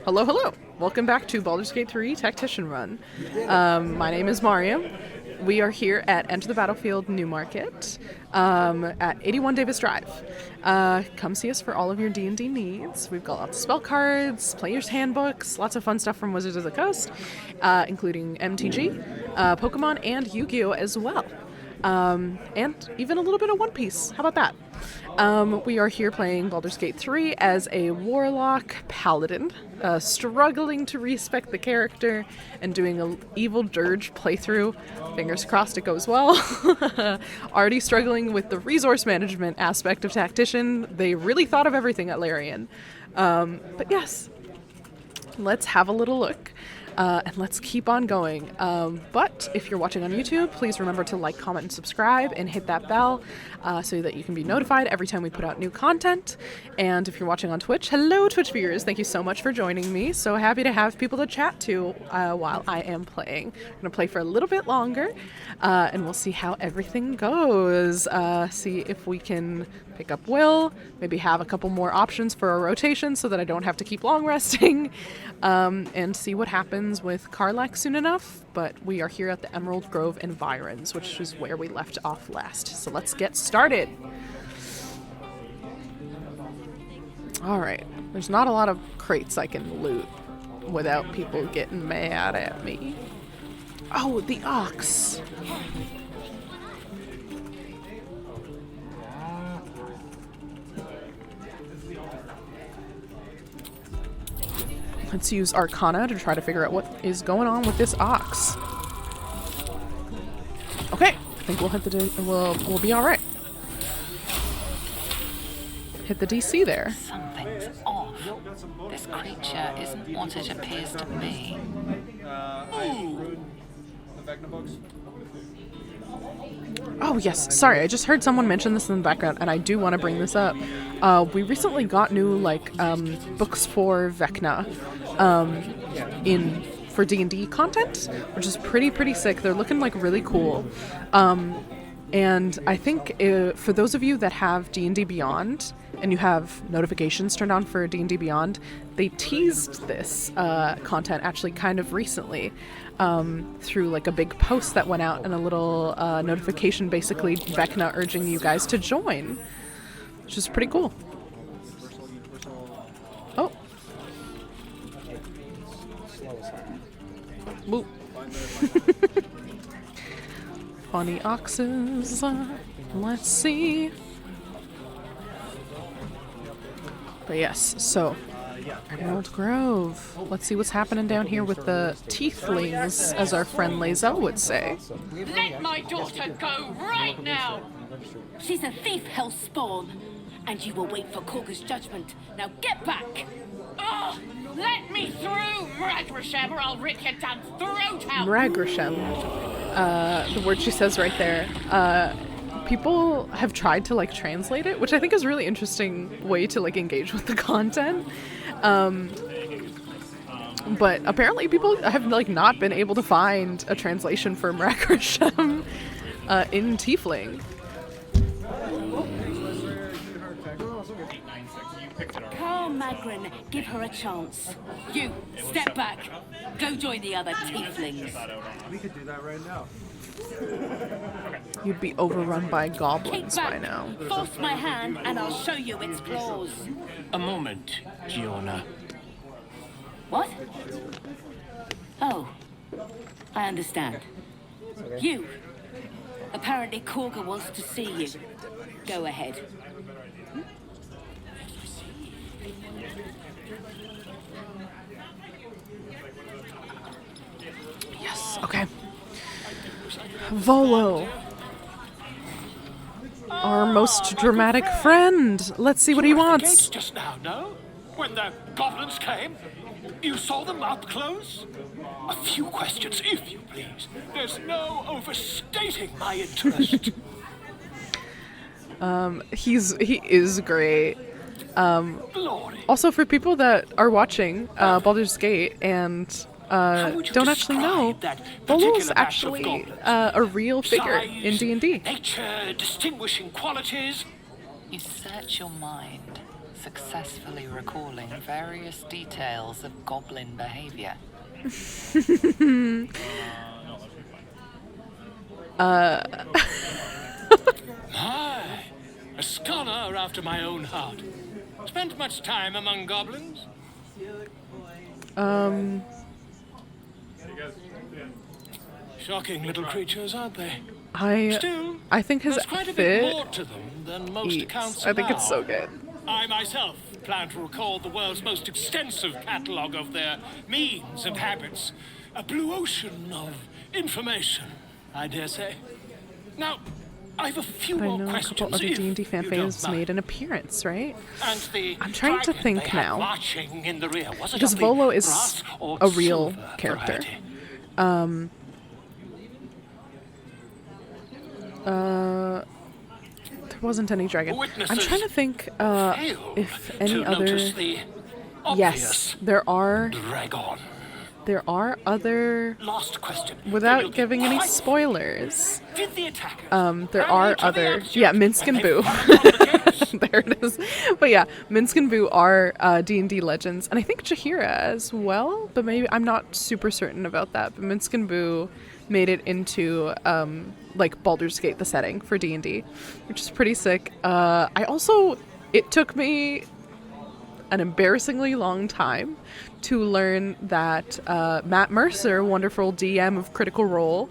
Hello, hello. Welcome back to Baldur's Gate 3 Tactician Run. My name is Mariam. We are here at Enter the Battlefield Newmarket at 81 Davis Drive. Come see us for all of your D&D needs. We've got lots of spell cards, player's handbooks, lots of fun stuff from Wizards of the Coast, including MTG, Pokemon, and Yu-Gi-Oh! As well. And even a little bit of One Piece. How about that? We are here playing Baldur's Gate 3 as a warlock paladin, struggling to respect the character and doing an evil dirge playthrough. Fingers crossed it goes well. Already struggling with the resource management aspect of Tactician. They really thought of everything at Larian. But yes, let's have a little look. And let's keep on going. But if you're watching on YouTube, please remember to like, comment, and subscribe, and hit that bell so that you can be notified every time we put out new content. And if you're watching on Twitch, hello Twitch viewers, thank you so much for joining me. So happy to have people to chat to while I am playing. I'm going to play for a little bit longer, and we'll see how everything goes. See if we can pick up Will, maybe have a couple more options for a rotation so that I don't have to keep long resting, and see what happens with Karlak soon enough. But we are here at the Emerald Grove Environs, which is where we left off last. So let's get started. Alright, there's not a lot of crates I can loot without people getting mad at me. Oh, the ox! Let's use Arcana to try to figure out what is going on with this ox. Okay, I think we'll hit the we'll be all right. Hit the DC there. Something's off. This creature isn't what it appears to be. Oh yes, sorry, I just heard someone mention this in the background, and I do want to bring this up. We recently got new books for Vecna for D&D content, which is pretty sick. They're looking really cool. And I think for those of you that have D&D Beyond and you have notifications turned on for D&D Beyond, they teased this content actually kind of recently through a big post that went out and a little notification, basically Vecna urging you guys to join, which is pretty cool. Oh. Woo. Funny oxes. Let's see. But yes, so Emerald Grove. Let's see what's happening down here with the tieflings, as our friend Lae'zel would say. Let my daughter go right now! She's a thief, hell spawn, and you will wait for Korga's judgment. Now get back! Oh, let me through, Mragrashem, or I'll rip your damn throat out! Mragrashem. The word she says right there. People have tried to translate it, which I think is a really interesting way to engage with the content. But apparently people have not been able to find a translation for Mragrashem in Tiefling. Carl Magrin, give her a chance. You, step back. Go join the other tieflings. We could do that right now. You'd be overrun by Kick goblins by back. now. Force my hand and I'll show you its claws. A moment, Giona. What? Oh, I understand. You. Apparently Korga wants to see you. Go ahead. Yes, okay. Volo. Our most dramatic friend. Let's see what he wants. Just now, no? When the goblins came? You saw them up close? A few questions, if you please. There's no overstating my interest. He is great. Glory. Also, for people that are watching Baldur's Gate and How would you don't actually know, describe that Volo's particular batch of actually goblins? a real figure in Size, D&D. Nature, distinguishing qualities. You search your mind, successfully recalling various details of goblin behavior. My, a scholar after my own heart. Spent much time among goblins? Shocking little creatures, aren't they? Still, I think his there's quite a fit bit more to them than most eats. accounts I think it's so allow. good. I myself plan to record the world's most extensive catalogue of their means and habits. A blue ocean of information, I dare say. Now, I've a few I more know a questions. couple other if D&D fan you don't fans mind. made an appearance, right? And the I'm trying to dragon think they had now. marching in the rear, was it Because of the Volo is brass or a real silver character. variety? There wasn't any dragon. I'm Witnesses trying to think failed if any to other. notice the Yes, obvious there are. dragon. There are other. Last question. There will Without be giving any quite- spoilers, Did the attackers there rally are to the other. absolute Yeah, Minsk when and they Boo. fired on the gates? There it is. But yeah, Minsk and Boo are D&D legends, and I think Jahira as well. But maybe I'm not super certain about that. But Minsk and Boo made it into like Baldur's Gate, the setting for D&D, which is pretty sick. It took me an embarrassingly long time to learn that Matt Mercer, wonderful DM of Critical Role,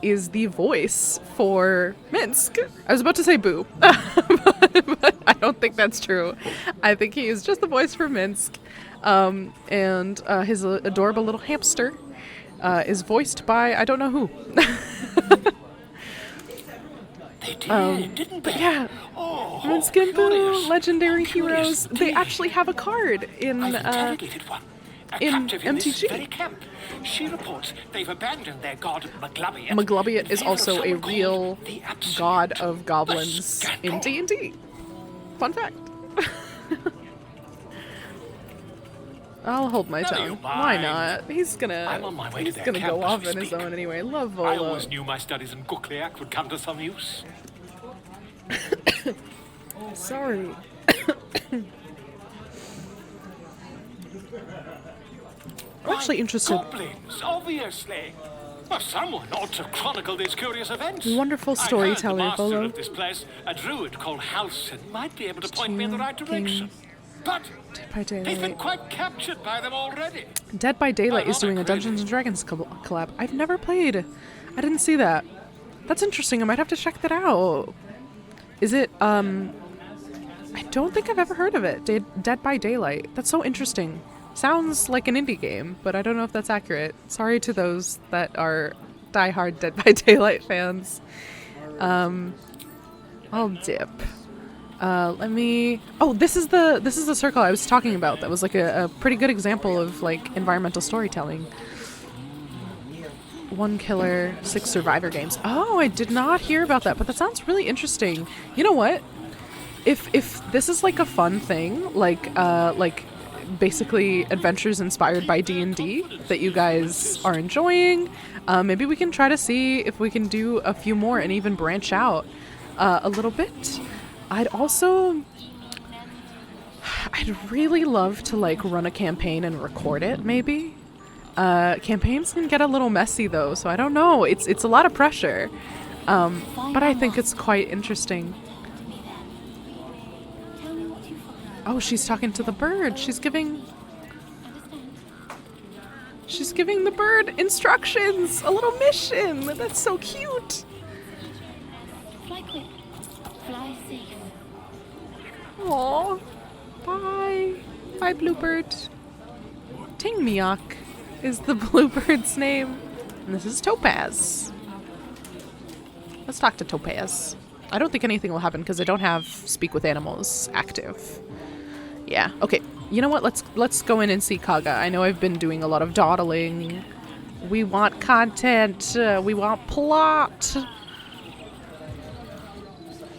is the voice for Minsk. I was about to say Boo, but I don't think that's true. I think he is just the voice for Minsk. And his adorable little hamster is voiced by I don't know who. They did, didn't they? Yeah. Oh, Minsk and Boo, curious. legendary Oh, curious heroes. They indeed. actually have a card in I've interrogated one. A in captive in this MTG. very camp. She reports they've abandoned their god Maglabiat. Maglabiat in is favor of also a someone real called the Absolute. god of The goblins scandal. in D&D. Fun fact. I'll hold my Never tongue. you Why mind. not? He's I'm on my way to their gonna camp go as off we on his speak. own anyway. Love I Volo. always knew my studies in Gukliak would come to some use. Sorry. I'm actually interested. Goblins, obviously. Well, someone ought to chronicle these curious events. Wonderful I heard storyteller, the master Volo. of this place, a druid called Halsin, might be able to point me in the right direction. But Dead by he's been Daylight. quite captured by them already. Dead by Daylight is Oh, doing a really? Dungeons and Dragons collab. I've never played. I didn't see that. That's interesting. I might have to check that out. Is it I don't think I've ever heard of it. Dead by Daylight. That's so interesting. Sounds like an indie game, but I don't know if that's accurate. Sorry to those that are diehard Dead by Daylight fans. I'll dip. Let me. Oh, this is the circle I was talking about. That was like a pretty good example of like environmental storytelling. 1 killer, 6 survivor games. Oh, I did not hear about that, but that sounds really interesting. You know what? If this is like a fun thing, like basically adventures inspired by D&D that you guys are enjoying, maybe we can try to see if we can do a few more and even branch out a little bit. I'd really love to like run a campaign and record it, maybe. Campaigns can get a little messy though, so I don't know. It's a lot of pressure, but I think it's quite interesting. Oh, she's talking to the bird. She's giving the bird instructions, a little mission. That's so cute. Fly quick. Fly safe. Aw, bye. Bye, Bluebird. Tingmiok is the bluebird's name. And this is Topaz. Let's talk to Topaz. I don't think anything will happen because I don't have Speak with Animals active. Yeah, okay. You know what? Let's go in and see Kaga. I know I've been doing a lot of dawdling. We want content. We want plot.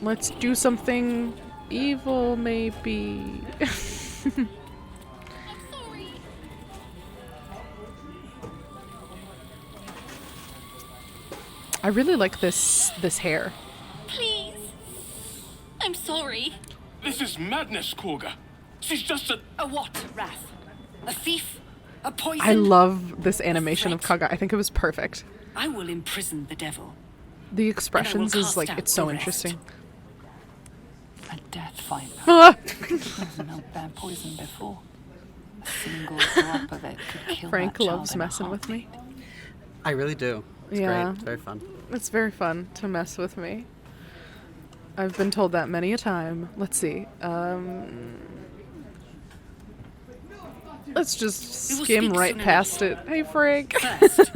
Let's do something evil, maybe. I really like this hair. Please. I'm sorry. This is madness, Korga. She's just a... A what, Wrath? A thief? A poison? I love this animation of Kaga. I think it was perfect. I will imprison the devil. The expressions is like, cast it's out so the rest. interesting. A death viper. Ah! I've smelled their poison before. A single drop of it could kill Frank that child loves in a messing with me. I really do. It's Yeah. great. It's very fun. It's very fun to mess with me. I've been told that many a time. Let's see. Let's just We will skim speak right soon past it. Hey, Frank. First,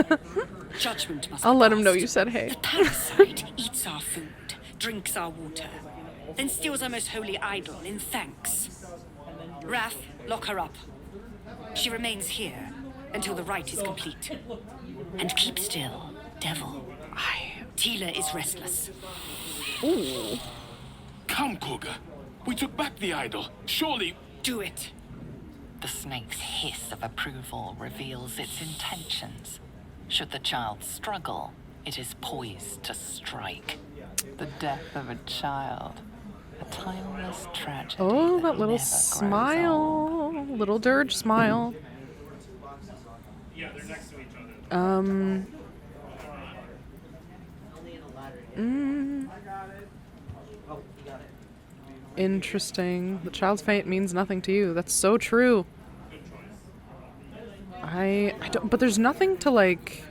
judgment must I'll be let him know passed. you said hey. The parasite eats our food, drinks our water, then steals our most holy idol in thanks. Wrath, lock her up. She remains here until the rite is complete. And keep still, devil. Tila is restless. Ooh. Come, Korga. We took back the idol. Surely... Do it. The snake's hiss of approval reveals its intentions. Should the child struggle, it is poised to strike. The death of a child. A timeless tragedy. Oh, that little never grows smile. Little dirge smile. Interesting. The child's fate means nothing to you. That's so true. I don't, but there's nothing to like.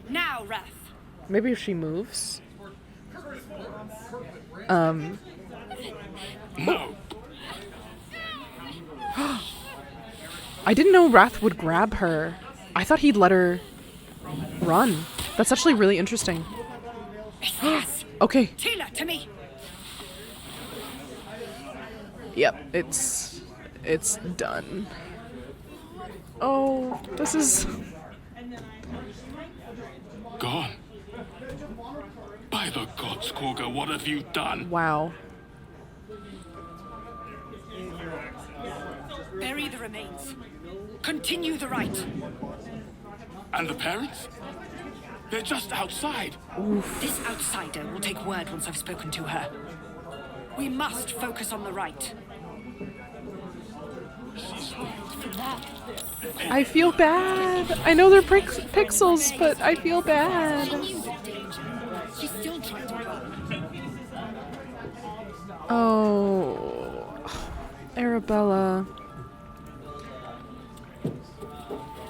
Now, Wrath. Maybe if she moves. No. I didn't know Wrath would grab her. I thought he'd let her run. That's actually really interesting. Yes. Okay. Tila, to me. Yep, it's done. Oh, this is Gone. By the gods, Korga, what have you done? wow. Bury the remains. Continue the rite. And the parents? They're just outside. This outsider will take word once I've spoken to her. We must focus on the rite. I feel bad. I know they're pixels, but I feel bad. She's still trying to run. Oh, Arabella.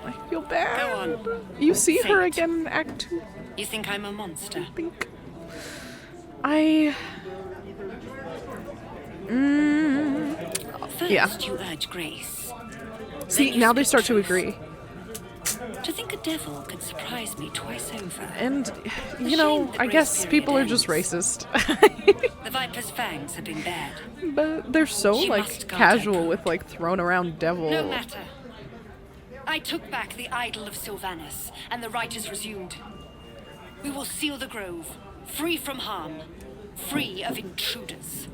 I feel bad. Go on. You see her Say it. again in Act 2, You think I'm a monster? I think. I... First, Yeah. you urge grace. See, Then you now they speak start to truth. agree. To think a devil could surprise me twice over. And, you know, shame the I grace guess period people are ends. just racist. The Viper's fangs have been bared. But they're so, She like, must guard casual her. with, like, thrown around devil. No matter. I took back the idol of Sylvanus, and the rite is resumed. We will seal the grove, free from harm, free of intruders.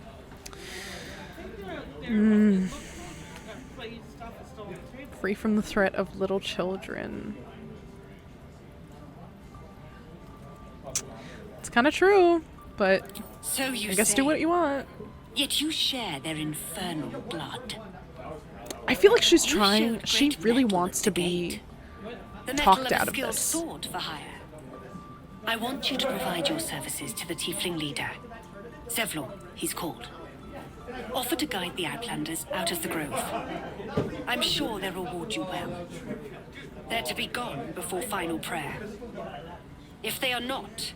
Free from the threat of little children. It's kind of true, but So you I guess say. do what you want. Yet you share their infernal blood. I feel like she's You trying, showed she great really mettle wants at to the be gate. The metal talked of a out of skilled this. sword for hire. I want you to provide your services to the tiefling leader. Zevlor, he's called. Offer to guide the Outlanders out of the grove. I'm sure they'll reward you well. They're to be gone before final prayer. If they are not,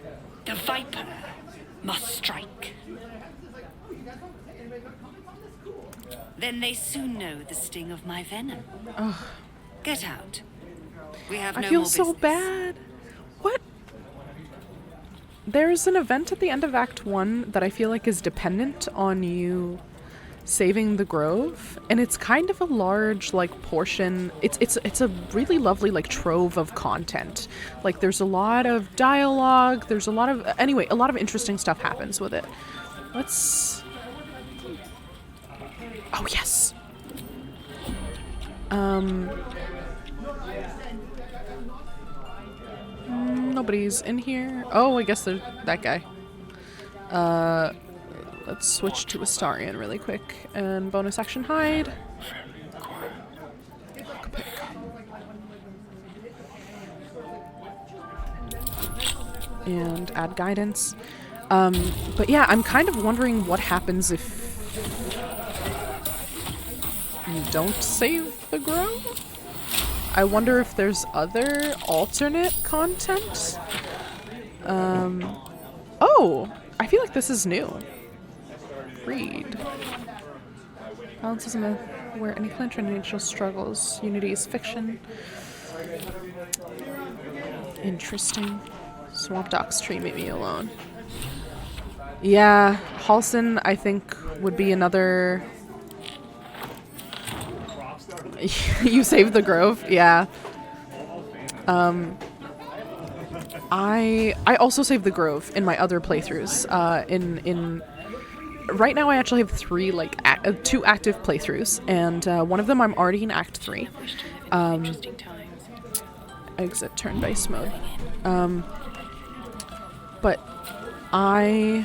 the Viper must strike. Then they soon know the sting of my venom. Get out. We have I no feel more so business. bad. What? There's an event at the end of Act 1 that I feel like is dependent on you saving the grove, and it's kind of a large like portion. It's a really lovely like trove of content. Like there's a lot of dialogue, there's a lot of a lot of interesting stuff happens with it. Let's Oh, yes. Nobody's in here. Oh, I guess there's that guy. Let's switch to Astarion really quick. And bonus action hide. And add guidance. But yeah, I'm kind of wondering what happens if you don't save the grove. I wonder if there's other alternate content. Oh, I feel like this is new. Read. Balance is a myth where any clan traditional struggles. Unity is fiction. Interesting. Swamp Docks tree, meet me alone. Yeah, Halson, I think, would be another... You saved the grove? Yeah. I also saved the grove in my other playthroughs. Right now I actually have 2 active playthroughs, and one of them I'm already in Act 3. Exit turn-based mode. But oh,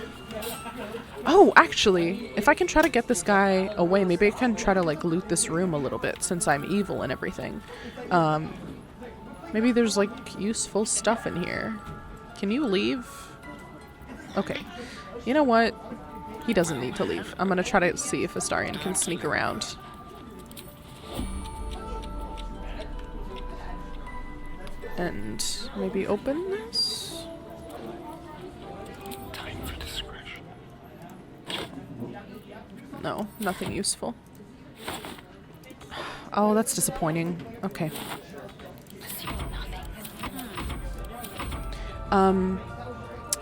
actually, if I can try to get this guy away, maybe I can try to, like, loot this room a little bit, since I'm evil and everything. Maybe there's, like, useful stuff in here. Can you leave? Okay. You know what? He doesn't need to leave. I'm gonna try to see if Astarion can sneak around. And maybe open this? Time for discretion. No, nothing useful. Oh, that's disappointing. Okay.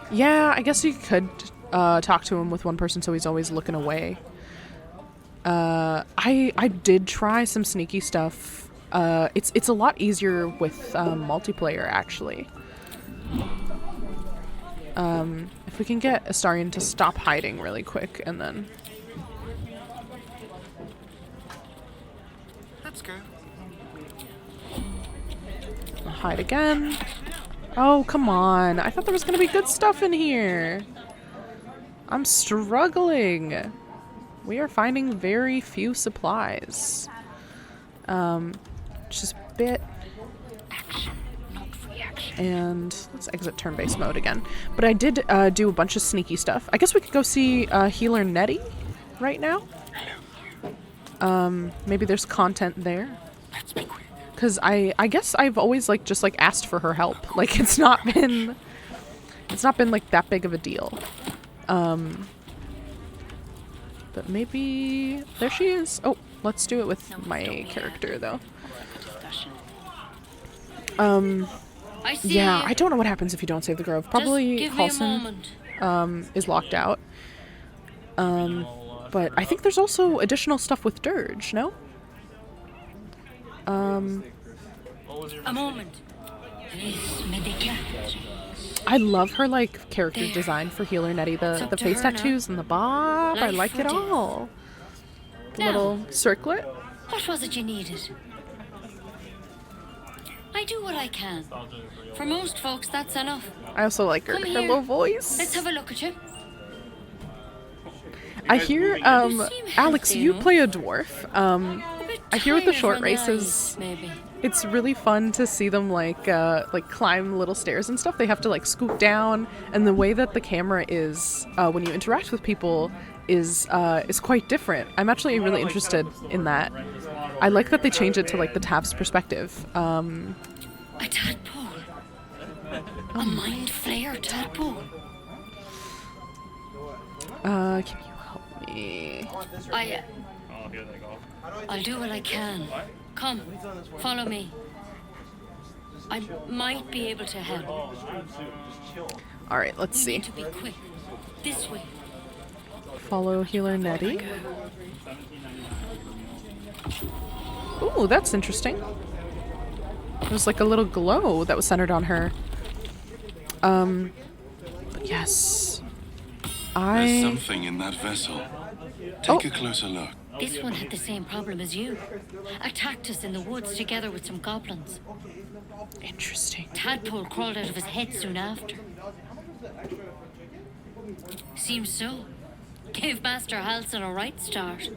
Yeah, I guess you could talk to him with one person so he's always looking away. I did try some sneaky stuff. It's a lot easier with multiplayer, actually. If we can get Astarion to stop hiding really quick, and then... Let's go. Hide again. Oh, come on. I thought there was going to be good stuff in here. I'm struggling. We are finding very few supplies. Just a bit. Action, not reaction. And let's exit turn-based mode again. But I did do a bunch of sneaky stuff. I guess we could go see Healer Nettie right now. Maybe there's content there. Let's be quick. Because I guess I've always just asked for her help. Like, it's not been like that big of a deal. But maybe there she is. Oh, let's do it with my character though. I see Yeah, you. I don't know what happens if you don't save the grove. Just Probably give me a Halson moment. is locked out. But I think there's also additional stuff with Dirge, no? A moment. I love her character There. design for Healer Nettie. It's The up to face her now. tattoos and the bob. I Life like it or death. all. The Now. little circlet. What was it you needed? I do what I can. For most folks, that's enough. I also like her. Come Her here. little voice. Let's have a look at you. I hear, You seem Alex, healthy, you no? play a dwarf. A bit I hear with the tired short from races, eyes, maybe. it's really fun to see them climb little stairs and stuff. They have to scoot down, and the way that the camera is when you interact with people is quite different. I'm actually really interested in that. I like that they change it to the Tav's perspective. A tadpole. A mind flayer tadpole. Can you help me? I'll do what I can. Come, follow me. I might be able to help. All right, let's We see. need to be quick. This way. Follow Healer Nettie. Ooh, that's interesting. There's a little glow that was centered on her. But yes. There's something in that vessel. Take a closer look. This one had the same problem as you. Attacked us in the woods together with some goblins. Interesting. Tadpole crawled out of his head soon after. Seems so. Give Master Halsin a right start.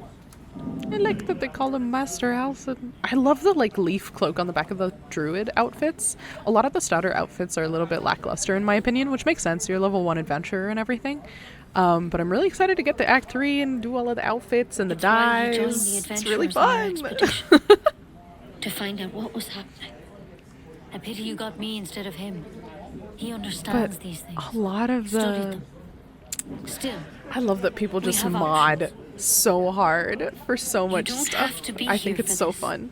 I like that they call him Master Halsin. I love the like leaf cloak on the back of the druid outfits. A lot of the starter outfits are a little bit lackluster in my opinion, which makes sense. You're a level 1 adventurer and everything. But I'm really excited to get to Act 3 and do all of the outfits and the dyes. It's really fun. To find out what was happening. A pity you got me instead of him. He understands But these things. a lot of Studied the... them. Still, I love that people just have mod options. so hard for so much don't stuff. have to be I think here it's for so this. fun.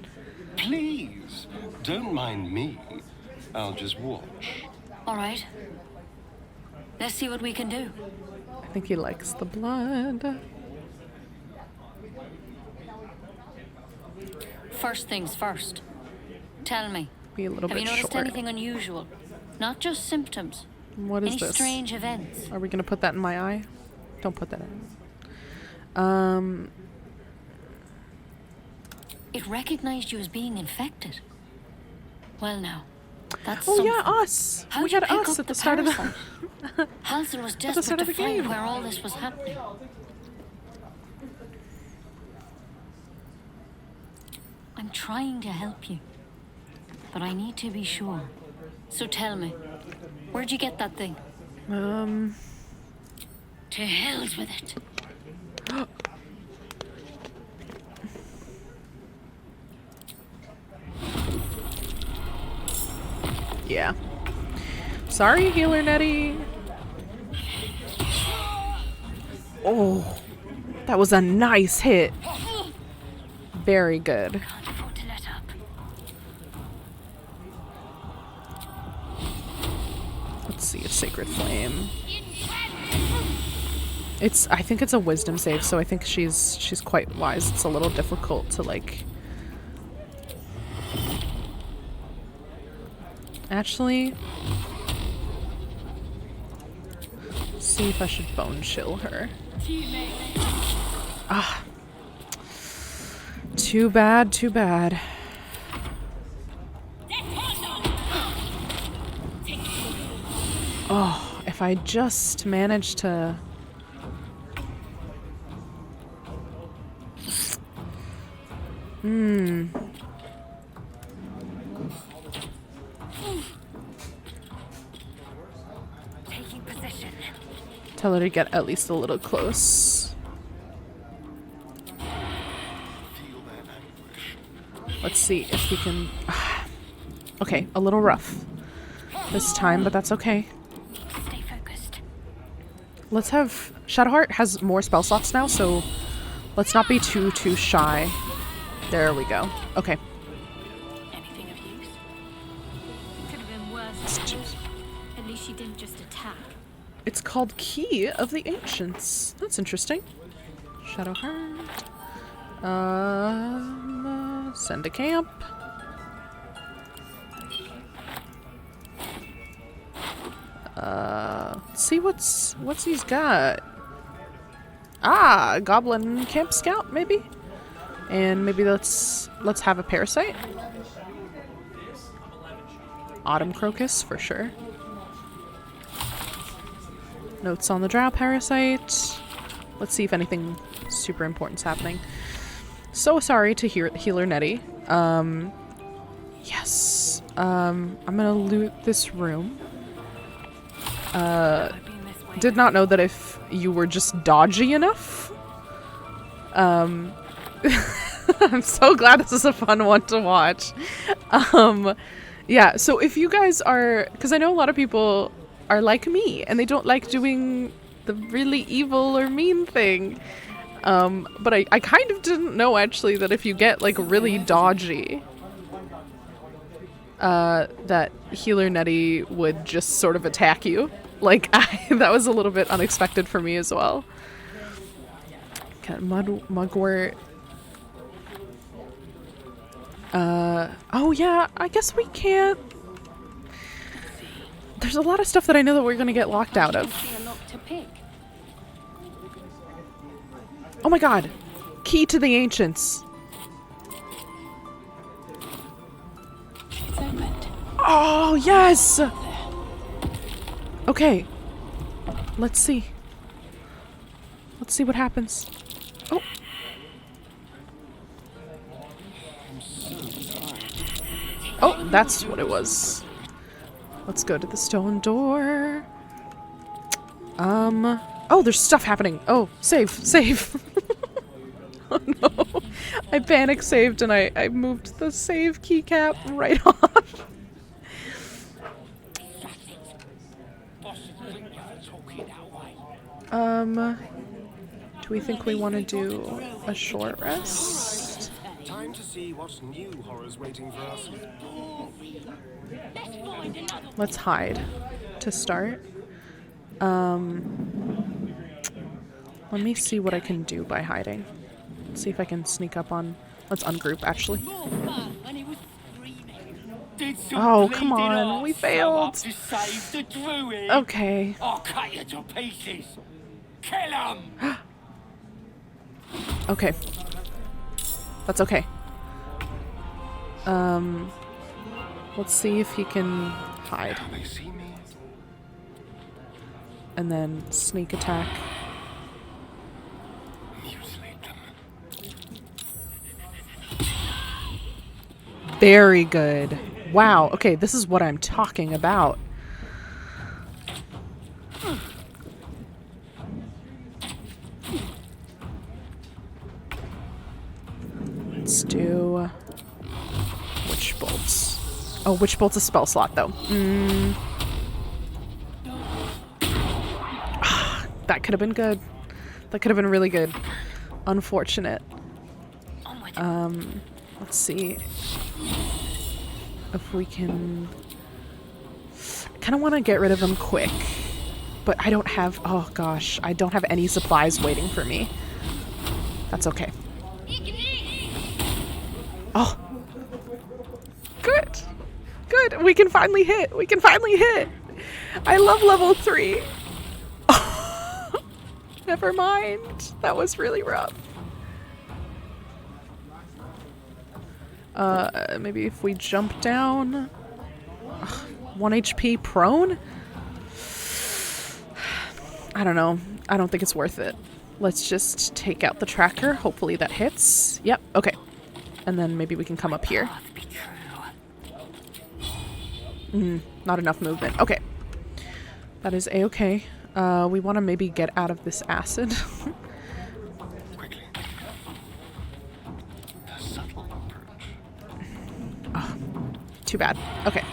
Please, don't mind me. I'll just watch. all right. Let's see what we can do. I think he likes the blood. First things first. Tell me, Be a little have bit you noticed short. anything unusual? Not just symptoms. What is Any this? strange events? Are we gonna put that in my eye? Don't put that in. It recognized you as being infected. Well now, that's Oh something. yeah, us. How'd We you had pick us up at the the start of the. parasite? Halsin was the desperate start to of the find game. where all this was happening. I'm trying to help you, but I need to be sure. So tell me, where'd you get that thing? To hell's with it. Yeah. Sorry, Healer Nettie. Oh, that was a nice hit. Very good. Can't afford to let up. Let's see a Sacred Flame. I think it's a wisdom save, so I think she's quite wise. It's a little difficult to like. Actually, see if I should bone chill her. Ah. Too bad, too bad. Oh, if I just managed to... Taking position. Tell her to get at least a little close. Let's see if we can... Okay, a little rough this time, but that's okay. Stay focused. Let's have... Shadowheart has more spell slots now, so let's not be too shy. There we go. Okay. Anything of use? Could have been worse. At least she didn't just attack. It's called Key of the Ancients. That's interesting. Shadowheart. Send to camp. Let's see what's he's got. Ah, Goblin Camp Scout, maybe? And maybe let's have a Parasite. Autumn Crocus, for sure. Notes on the Drow Parasite. Let's see if anything super important's happening. So sorry to Healer Nettie. Yes. I'm gonna loot this room. Did not know that if you were just dodgy enough. I'm so glad this is a fun one to watch. Yeah, so if you guys are... Because I know a lot of people are like me, and they don't like doing the really evil or mean thing. But I kind of didn't know, actually, that if you get, like, really dodgy, that Healer Nettie would just sort of attack you. Like, that was a little bit unexpected for me as well. Got Mugwort. Oh yeah, I guess we can't... There's a lot of stuff that I know that we're gonna get locked out of. Oh my god! Key to the Ancients. It's opened. Oh, yes! Okay. Let's see. Let's see what happens. Oh. Oh, that's what it was. Let's go to the stone door. Oh, there's stuff happening. Oh, save, save. Oh no. I panic saved and I moved the save keycap right off. Do we think we want to do a short rest? Time to see what new horrors waiting for us. Let's hide to start. Let me see what I can do by hiding. Let's see if I can sneak up on... Let's ungroup, actually. Oh, come on. We failed. Okay. I'll cut you to pieces. Kill him. Okay. That's okay. Let's see if he can hide. Can they see me? And then sneak attack. Mutilate them. Very good. Wow. Okay, this is what I'm talking about. Let's do Witch Bolts. Oh, Witch Bolt's a spell slot, though. That could have been good. That could have been really good. Unfortunate. Let's see if we can... I kind of want to get rid of him quick, but I don't have... Oh gosh, I don't have any supplies waiting for me. That's okay. Oh! Good! Good! We can finally hit! We can finally hit! I love level 3! Never mind. That was really rough. Maybe if we jump down... 1 HP prone? I don't know. I don't think it's worth it. Let's just take out the tracker. Hopefully that hits. Yep, okay. And then maybe we can come up here. Not enough movement. Okay. That is a-okay. We want to maybe get out of this acid. Quickly. A subtle approach. Oh, too bad. Okay.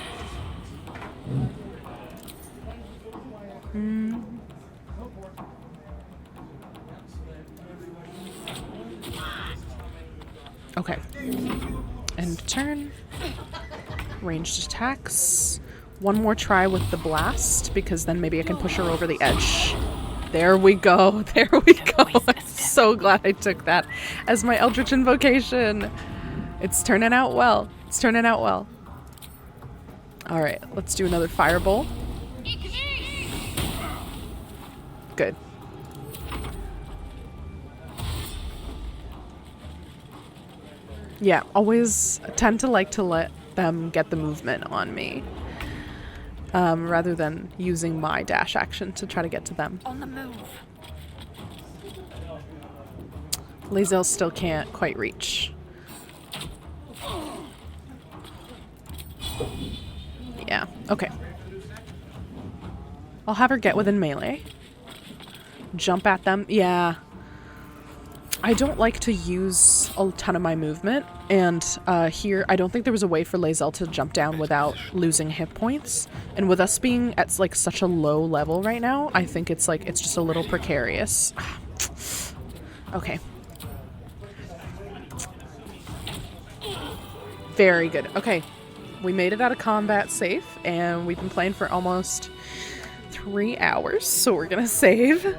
Okay. End turn. Ranged attacks. One more try with the blast, because then maybe I can push her over the edge. There we go. There we go. I'm so glad I took that as my Eldritch Invocation. It's turning out well. It's turning out well. Alright, let's do another Firebolt. Good. Yeah, always tend to like to let them get the movement on me. Rather than using my dash action to try to get to them. On the move. Lae'zel still can't quite reach. Yeah, okay. I'll have her get within melee. Jump at them. Yeah. I don't like to use a ton of my movement, and here I don't think there was a way for Lae'zel to jump down without losing hit points. And with us being at like such a low level right now, I think it's like it's just a little precarious. Okay. Very good. Okay. We made it out of combat safe, and we've been playing for almost 3 hours, so we're gonna save.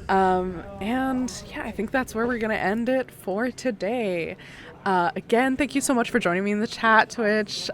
And yeah, I think that's where we're gonna end it for today. Again, thank you so much for joining me in the chat, Twitch.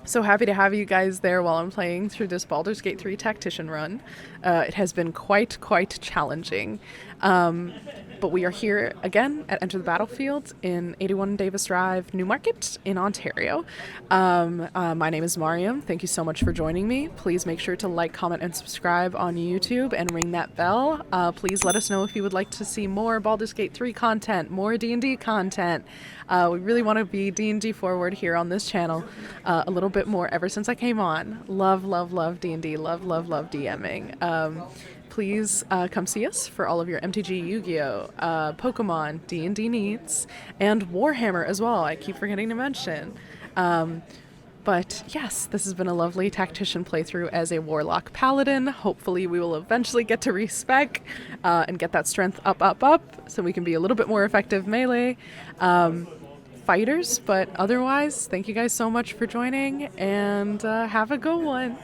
So happy to have you guys there while I'm playing through this Baldur's Gate 3 Tactician run. It has been quite challenging. But we are here again at Enter the Battlefield in 81 Davis Drive, Newmarket in Ontario. My name is Mariam. Thank you so much for joining me. Please make sure to like, comment, and subscribe on YouTube and ring that bell. Please let us know if you would like to see more Baldur's Gate 3 content, more D&D content. We really want to be D&D forward here on this channel a little bit more ever since I came on. Love, love, love D&D. Love, love, love DMing. Please come see us for all of your MTG, Yu-Gi-Oh, Pokemon, D&D needs, and Warhammer as well. I keep forgetting to mention. But yes, this has been a lovely Tactician playthrough as a Warlock Paladin. Hopefully we will eventually get to respec and get that strength up, so we can be a little bit more effective melee fighters. But otherwise, thank you guys so much for joining, and have a good one.